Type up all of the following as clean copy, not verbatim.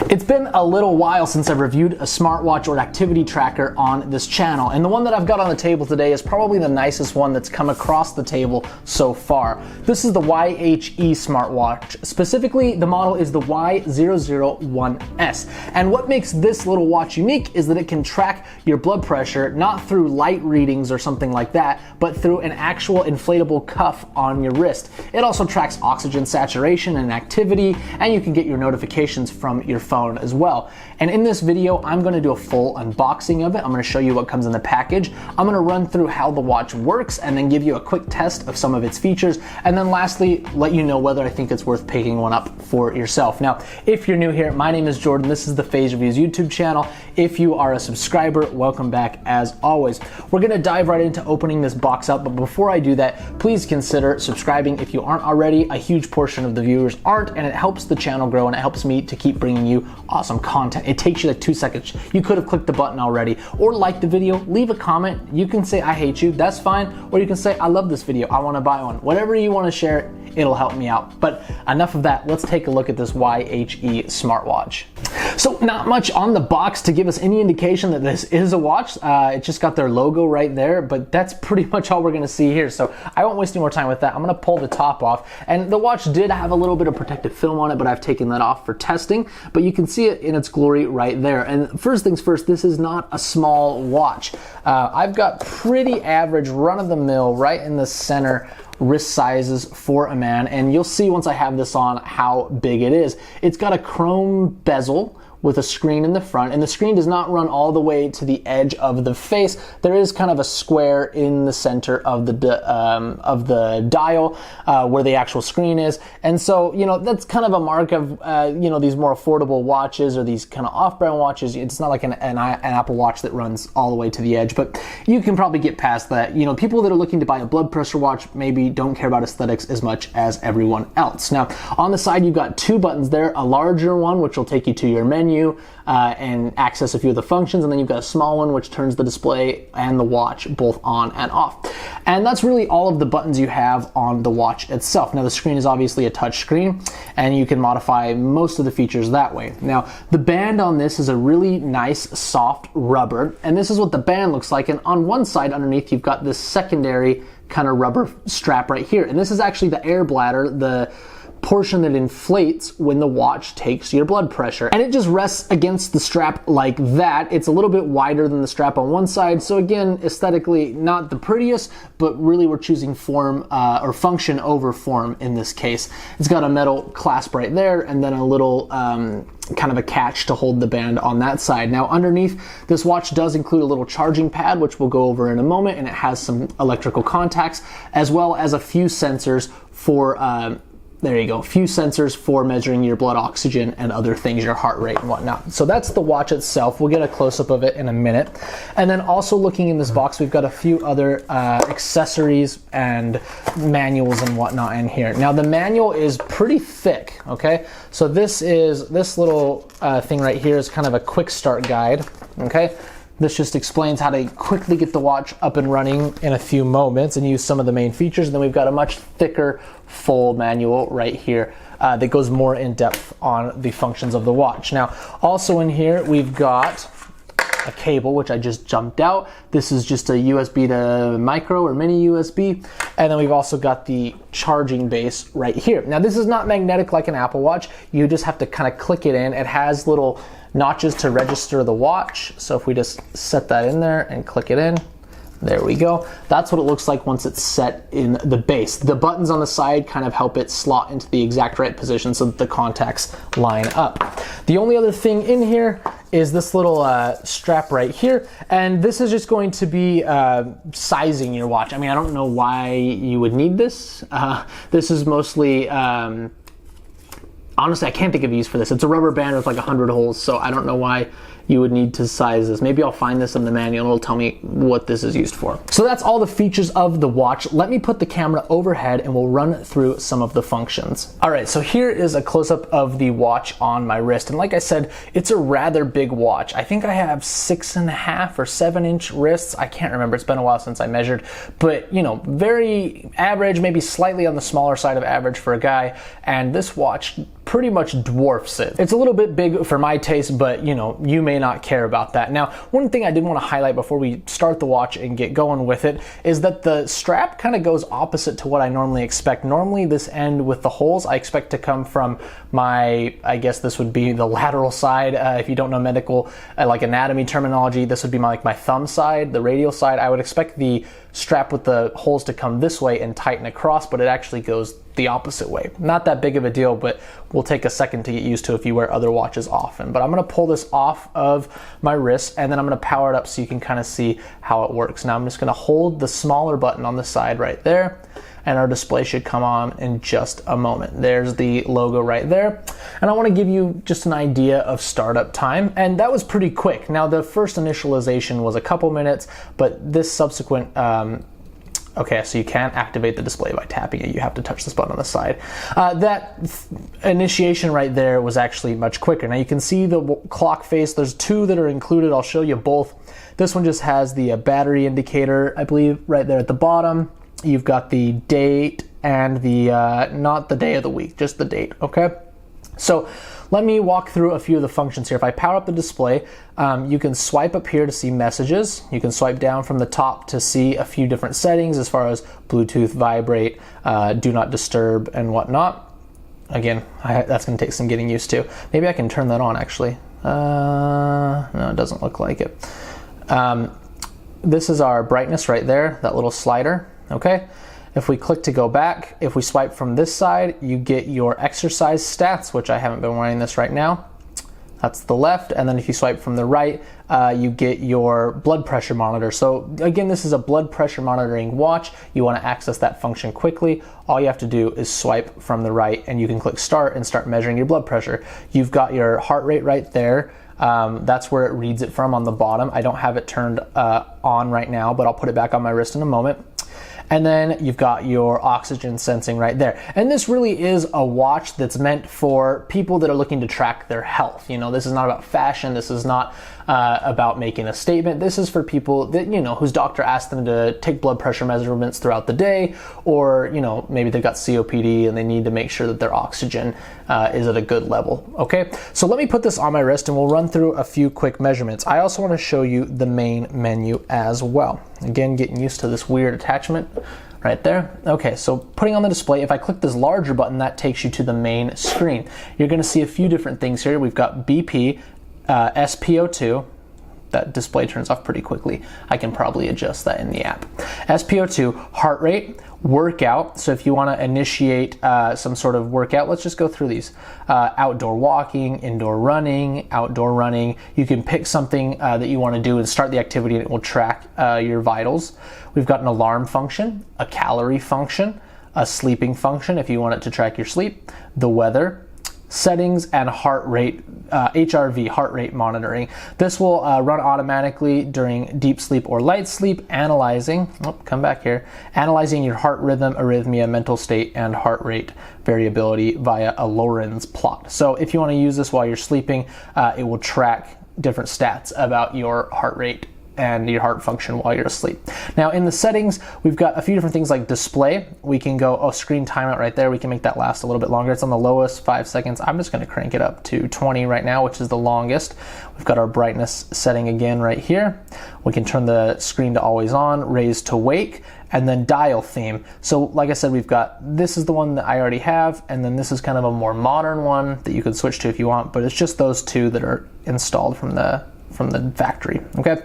It's been a little while since I've reviewed a smartwatch or activity tracker on this channel, and the one that I've got on the table today is probably the nicest one that's come across the table so far. This is the YHE smartwatch. Specifically, the model is the Y001S. And what makes this little watch unique is that it can track your blood pressure not through light readings or something like that, but through an actual inflatable cuff on your wrist. It also tracks oxygen saturation and activity, and you can get your notifications from your phone as well. And in this video, I'm going to do a full unboxing of it. I'm going to show you what comes in the package. I'm going to run through how the watch works and then give you a quick test of some of its features. And then lastly, let you know whether I think it's worth picking one up for yourself. Now, if you're new here, my name is Jordan. This is the Phase Reviews YouTube channel. If you are a subscriber, welcome back as always. We're going to dive right into opening this box up. But before I do that, please consider subscribing if you aren't already. A huge portion of the viewers aren't, and it helps the channel grow and it helps me to keep bringing you awesome content. It takes you like 2 seconds. You could have clicked the button already, or like the video, leave a comment. You can say I hate you, that's fine, or you can say I love this video, I want to buy one. Whatever you want to share, it'll help me out. But enough of that, let's take a look at this YHE smartwatch. So not much on the box to give us any indication that this is a watch. It just got their logo right there, but that's pretty much all we're going to see here. So I won't waste any more time with that. I'm going to pull the top off, and the watch did have a little bit of protective film on it, but I've taken that off for testing. But you can see it in its glory right there. And first things first, this is not a small watch. I've got pretty average run-of-the-mill right in the center wrist sizes for a man, and you'll see once I have this on how big it is. It's got a chrome bezel with a screen in the front, and the screen does not run all the way to the edge of the face. There is kind of a square in the center of the dial where the actual screen is, and so that's kind of a mark of these more affordable watches or these kind of off-brand watches. It's not like an Apple Watch that runs all the way to the edge, but you can probably get past that. People that are looking to buy a blood pressure watch maybe don't care about aesthetics as much as everyone else. Now on the side you've got two buttons there, a larger one which will take you to your menu and access a few of the functions, and then you've got a small one which turns the display and the watch both on and off. And that's really all of the buttons you have on the watch itself. Now the screen is obviously a touch screen, and you can modify most of the features that way. Now the band on this is a really nice soft rubber, and this is what the band looks like. And on one side underneath you've got this secondary kind of rubber strap right here, and this is actually the air bladder, the portion that inflates when the watch takes your blood pressure, and it just rests against the strap like that. It's a little bit wider than the strap on one side, so again, aesthetically not the prettiest, but really we're choosing form or function over form in this case. It's got a metal clasp right there, and then a little kind of a catch to hold the band on that side. Now underneath, this watch does include a little charging pad, which we'll go over in a moment, and it has some electrical contacts as well as a few sensors for there you go, a few sensors for measuring your blood oxygen and other things, your heart rate and whatnot. So that's the watch itself. We'll get a close-up of it in a minute. And then also looking in this box, we've got a few other accessories and manuals and whatnot in here. Now the manual is pretty thick, okay? So this little thing right here is kind of a quick start guide, okay? This just explains how to quickly get the watch up and running in a few moments and use some of the main features. And then we've got a much thicker full manual right here that goes more in depth on the functions of the watch. Now, also in here, we've got a cable, which I just jumped out. This is just a USB to micro or mini USB. And then we've also got the charging base right here. Now, this is not magnetic like an Apple Watch. You just have to kind of click it in. It has little notches to register the watch. So if we just set that in there and click it in, there we go. That's what it looks like once it's set in the base. The buttons on the side kind of help it slot into the exact right position so that the contacts line up. The only other thing in here is this little strap right here, and this is just going to be sizing your watch. I mean, I don't know why you would need this. This is mostly honestly, I can't think of a use for this. It's a rubber band with like 100 holes, so I don't know why you would need to size this. Maybe I'll find this in the manual and it'll tell me what this is used for. So that's all the features of the watch. Let me put the camera overhead and we'll run through some of the functions. All right, so here is a close-up of the watch on my wrist. And like I said, it's a rather big watch. I think I have 6.5 or 7-inch wrists. I can't remember, it's been a while since I measured, but you know, very average, maybe slightly on the smaller side of average for a guy. And this watch pretty much dwarfs it. It's a little bit big for my taste, but you know, you may not care about that. Now, one thing I did want to highlight before we start the watch and get going with it is that the strap kind of goes opposite to what I normally expect. Normally this end with the holes I expect to come from my, I guess this would be the lateral side. If you don't know medical, like anatomy terminology, this would be my thumb side, the radial side. I would expect the strap with the holes to come this way and tighten across, but it actually goes the opposite way. Not that big of a deal, but will take a second to get used to if you wear other watches often. But I'm gonna pull this off of my wrist and then I'm gonna power it up so you can kind of see how it works. Now I'm just gonna hold the smaller button on the side right there, and our display should come on in just a moment. There's the logo right there. And I wanna give you just an idea of startup time, and that was pretty quick. Now the first initialization was a couple minutes, but this subsequent, okay, so you can't activate the display by tapping it. You have to touch this button on the side. That initiation right there was actually much quicker. Now you can see the clock face. There's two that are included. I'll show you both. This one just has the battery indicator, I believe, right there at the bottom. You've got the date and the, not the day of the week, just the date, okay? So let me walk through a few of the functions here. If I power up the display, you can swipe up here to see messages. You can swipe down from the top to see a few different settings as far as Bluetooth, vibrate, do not disturb, and whatnot. Again, that's gonna take some getting used to. Maybe I can turn that on actually. No, it doesn't look like it. This is our brightness right there, that little slider, okay? If we click to go back, if we swipe from this side, you get your exercise stats, which I haven't been wearing this right now. That's the left. And then if you swipe from the right, you get your blood pressure monitor. So again, this is a blood pressure monitoring watch. You want to access that function quickly. All you have to do is swipe from the right and you can click start and start measuring your blood pressure. You've got your heart rate right there. That's where it reads it from on the bottom. I don't have it turned on right now, but I'll put it back on my wrist in a moment. And then you've got your oxygen sensing right there. And this really is a watch that's meant for people that are looking to track their health. You know, this is not about fashion. This is not about making a statement. This is for people that, you know, whose doctor asked them to take blood pressure measurements throughout the day, or, you know, maybe they've got COPD and they need to make sure that their oxygen is at a good level. Okay, so let me put this on my wrist and we'll run through a few quick measurements. I also want to show you the main menu as well. Again, getting used to this weird attachment right there. Okay, so putting on the display, if I click this larger button, that takes you to the main screen. You're gonna see a few different things here. We've got BP, SpO2, that display turns off pretty quickly. I can probably adjust that in the app. SpO2, heart rate, workout. So if you want to initiate some sort of workout, let's just go through these. Outdoor walking, indoor running, outdoor running. You can pick something that you want to do and start the activity and it will track your vitals. We've got an alarm function, a calorie function, a sleeping function if you want it to track your sleep, the weather, settings, and heart rate, HRV, heart rate monitoring. This will run automatically during deep sleep or light sleep, analyzing your heart rhythm, arrhythmia, mental state, and heart rate variability via a Lorenz plot. So if you want to use this while you're sleeping, it will track different stats about your heart rate and your heart function while you're asleep. Now in the settings, we've got a few different things like display. We can go, screen timeout right there. We can make that last a little bit longer. It's on the lowest, 5 seconds. I'm just gonna crank it up to 20 right now, which is the longest. We've got our brightness setting again right here. We can turn the screen to always on, raise to wake, and then dial theme. So like I said, we've got, this is the one that I already have, and then this is kind of a more modern one that you could switch to if you want, but it's just those two that are installed from the factory, okay?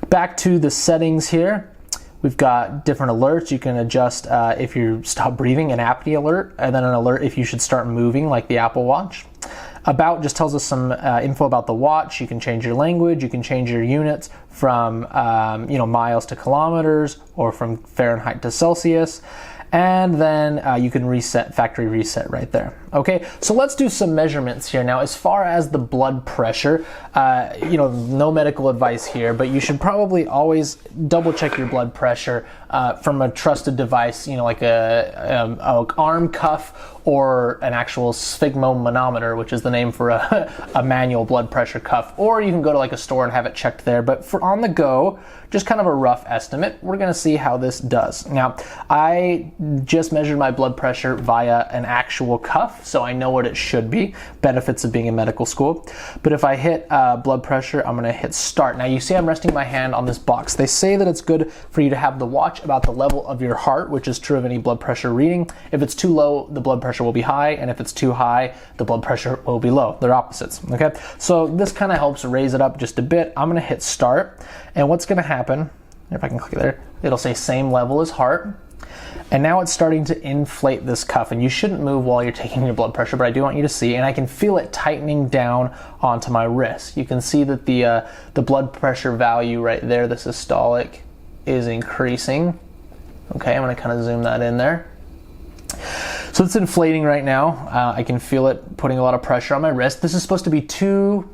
Back to the settings here. We've got different alerts. You can adjust if you stop breathing, an apnea alert, and then an alert if you should start moving, like the Apple Watch. About just tells us some info about the watch. You can change your language. You can change your units from miles to kilometers, or from Fahrenheit to Celsius. And then you can reset, factory reset right there. Okay, so let's do some measurements here. Now, as far as the blood pressure, no medical advice here, but you should probably always double check your blood pressure from a trusted device, like a arm cuff or an actual sphygmomanometer, which is the name for a manual blood pressure cuff. Or you can go to like a store and have it checked there. But for on the go, just kind of a rough estimate, we're gonna see how this does. Now, I just measured my blood pressure via an actual cuff. so I know what it should be. Benefits of being in medical school. But if I hit blood pressure, I'm gonna hit start. Now you see I'm resting my hand on this box. They say that it's good for you to have the watch about the level of your heart, which is true of any blood pressure reading. If it's too low, the blood pressure will be high, and if it's too high, the blood pressure will be low. They're opposites, okay? So this kind of helps raise it up just a bit. I'm gonna hit start, and what's gonna happen, if I can click there, it'll say same level as heart. And now it's starting to inflate this cuff, and you shouldn't move while you're taking your blood pressure, but I do want you to see, and I can feel it tightening down onto my wrist. You can see that the blood pressure value right there, the systolic, is increasing. Okay, I'm gonna kind of zoom that in there. So it's inflating right now. I can feel it putting a lot of pressure on my wrist. This is supposed to be two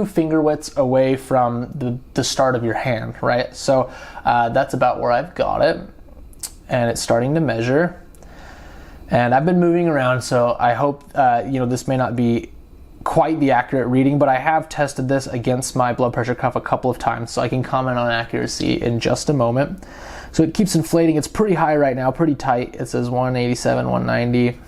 finger widths away from the start of your hand, right? So that's about where I've got it. And it's starting to measure. And I've been moving around, so I hope this may not be quite the accurate reading, but I have tested this against my blood pressure cuff a couple of times, so I can comment on accuracy in just a moment. So it keeps inflating. It's pretty high right now, pretty tight. It says 187, 190.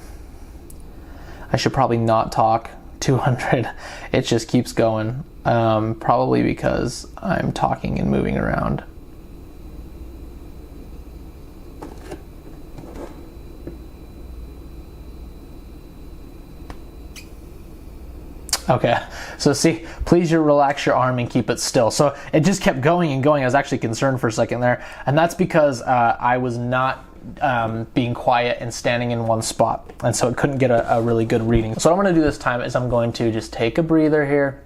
I should probably not talk. 200. It just keeps going, probably because I'm talking and moving around. Okay, so see, please relax your arm and keep it still. So it just kept going and going. I was actually concerned for a second there, and that's because I was not being quiet and standing in one spot, and so it couldn't get a really good reading. So what I'm gonna do this time is I'm going to just take a breather here.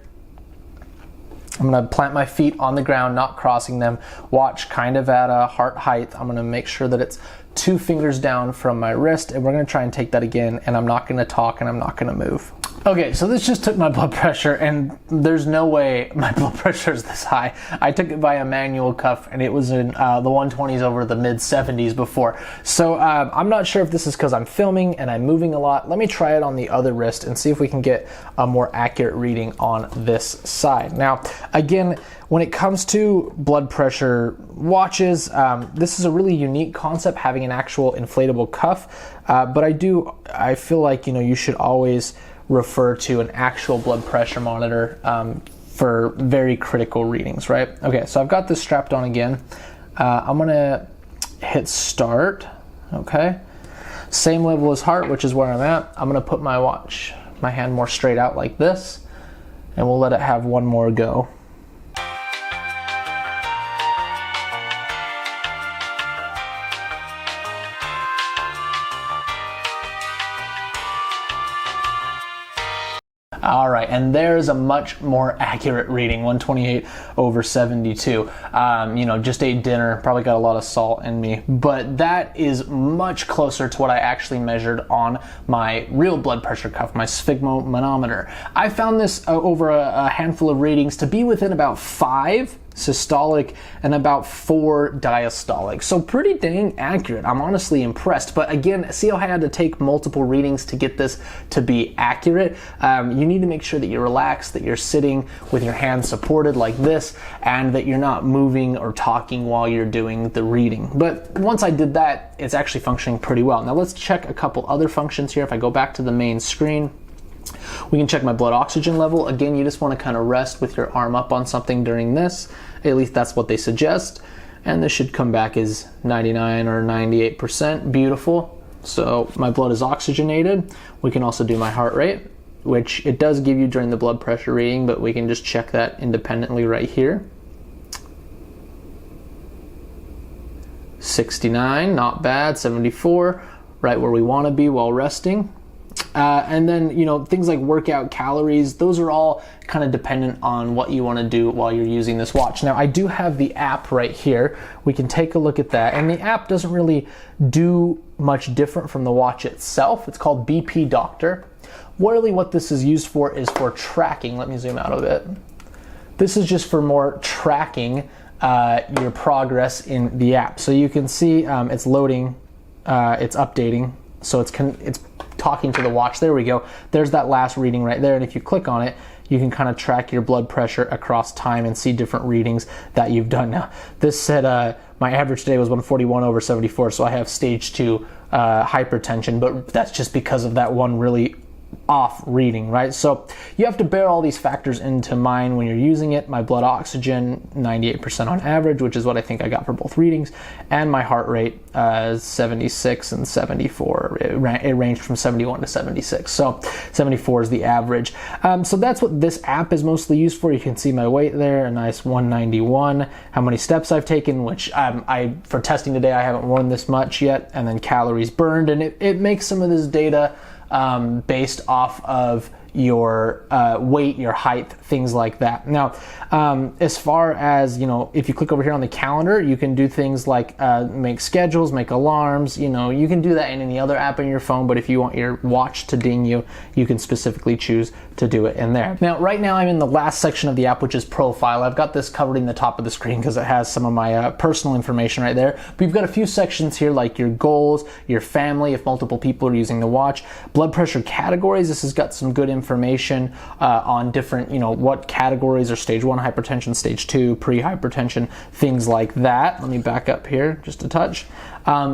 I'm gonna plant my feet on the ground, not crossing them. Watch kind of at a heart height. I'm gonna make sure that it's 2 fingers down from my wrist, and we're gonna try and take that again, and I'm not gonna talk and I'm not gonna move. Okay, so this just took my blood pressure, and there's no way my blood pressure is this high. I took it by a manual cuff, and it was in the 120s over the mid 70s before. So I'm not sure if this is because I'm filming and I'm moving a lot. Let me try it on the other wrist and see if we can get a more accurate reading on this side. Now, again, when it comes to blood pressure watches, this is a really unique concept, having an actual inflatable cuff, but I feel like you should always refer to an actual blood pressure monitor for very critical readings, right? Okay, so I've got this strapped on again. I'm gonna hit start, okay? Same level as heart, which is where I'm at. I'm gonna put my hand more straight out like this, and we'll let it have one more go. All right, and there's a much more accurate reading, 128 over 72. Just ate dinner, probably got a lot of salt in me, but that is much closer to what I actually measured on my real blood pressure cuff, my sphygmomanometer. I found this over a handful of readings to be within about 5 systolic and about 4 diastolic. So pretty dang accurate. I'm honestly impressed. But again, see how I had to take multiple readings to get this to be accurate? You need to make sure that you're relaxed, that you're sitting with your hands supported like this, and that you're not moving or talking while you're doing the reading. But once I did that, it's actually functioning pretty well. Now let's check a couple other functions here. If I go back to the main screen, we can check my blood oxygen level. Again, you just want to kind of rest with your arm up on something during this. At least that's what they suggest. And this should come back as 99 or 98%. Beautiful. So my blood is oxygenated. We can also do my heart rate, which it does give you during the blood pressure reading, but we can just check that independently right here. 69, not bad. 74, right where we want to be while resting. And then, things like workout calories, those are all kind of dependent on what you want to do while you're using this watch. Now, I do have the app right here. We can take a look at that. And the app doesn't really do much different from the watch itself. It's called BP Doctor. Really, what this is used for is for tracking. Let me zoom out a bit. This is just for more tracking your progress in the app. So you can see it's loading, it's updating. So it's talking to the watch. There we go. There's that last reading right there. And if you click on it, you can kind of track your blood pressure across time and see different readings that you've done. Now, this said my average today was 141/74, so I have stage 2 hypertension, but that's just because of that one really off reading, right? So you have to bear all these factors into mind when you're using it. My blood oxygen, 98% on average, which is what I think I got for both readings, and my heart rate, 76 and 74. It ranged from 71 to 76, so 74 is the average. So that's what this app is mostly used for. You can see my weight there, a nice 191, how many steps I've taken, which for testing today, I haven't worn this much yet, and then calories burned, and it makes some of this data based off of your weight, your height, things like that. Now, as far as, if you click over here on the calendar, you can do things like make schedules, make alarms, you can do that in any other app in your phone, but if you want your watch to ding you, you can specifically choose to do it in there. Now, right now I'm in the last section of the app, which is profile. I've got this covered in the top of the screen because it has some of my personal information right there, but you've got a few sections here like your goals, your family, if multiple people are using the watch, blood pressure categories. This has got some good information on different, what categories are stage 1 hypertension, stage 2, pre-hypertension, things like that. Let me back up here just a touch.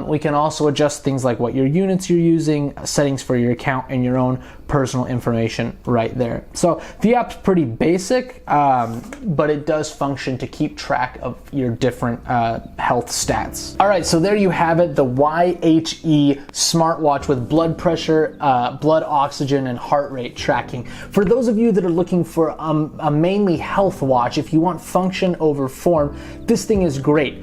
We can also adjust things like what your units you're using, settings for your account, and your own personal information right there. So the app's pretty basic, but it does function to keep track of your different health stats. All right, so there you have it, the YHE smartwatch with blood pressure, blood oxygen, and heart rate tracking. For those of you that are looking for a mainly health watch, if you want function over form, this thing is great.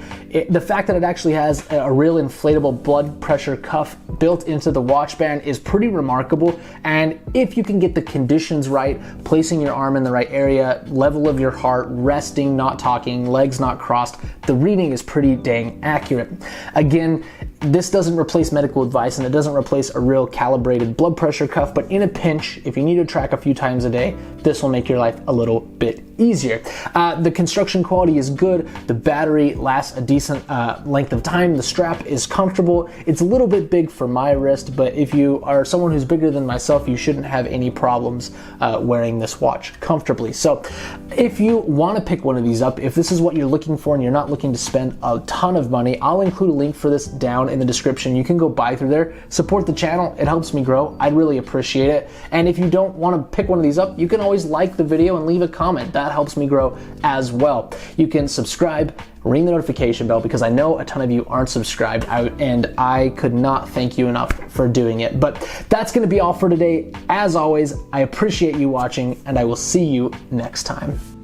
The fact that it actually has a real inflatable blood pressure cuff built into the watch band is pretty remarkable, and if you can get the conditions right, placing your arm in the right area, level of your heart, resting, not talking, legs not crossed, the reading is pretty dang accurate. Again, this doesn't replace medical advice and it doesn't replace a real calibrated blood pressure cuff, but in a pinch, if you need to track a few times a day, this will make your life a little bit easier. The construction quality is good, the battery lasts a decent length of time, the strap is comfortable. It's a little bit big for my wrist, but if you are someone who's bigger than myself, you shouldn't have any problems wearing this watch comfortably. So if you want to pick one of these up, if this is what you're looking for and you're not looking to spend a ton of money, I'll include a link for this down in the description. You can go buy through there, support the channel, it helps me grow, I'd really appreciate it. And if you don't want to pick one of these up, you can always like the video and leave a comment. That helps me grow as well. You can subscribe, ring the notification bell, because I know a ton of you aren't subscribed and I could not thank you enough for doing it. But that's going to be all for today. As always, I appreciate you watching and I will see you next time.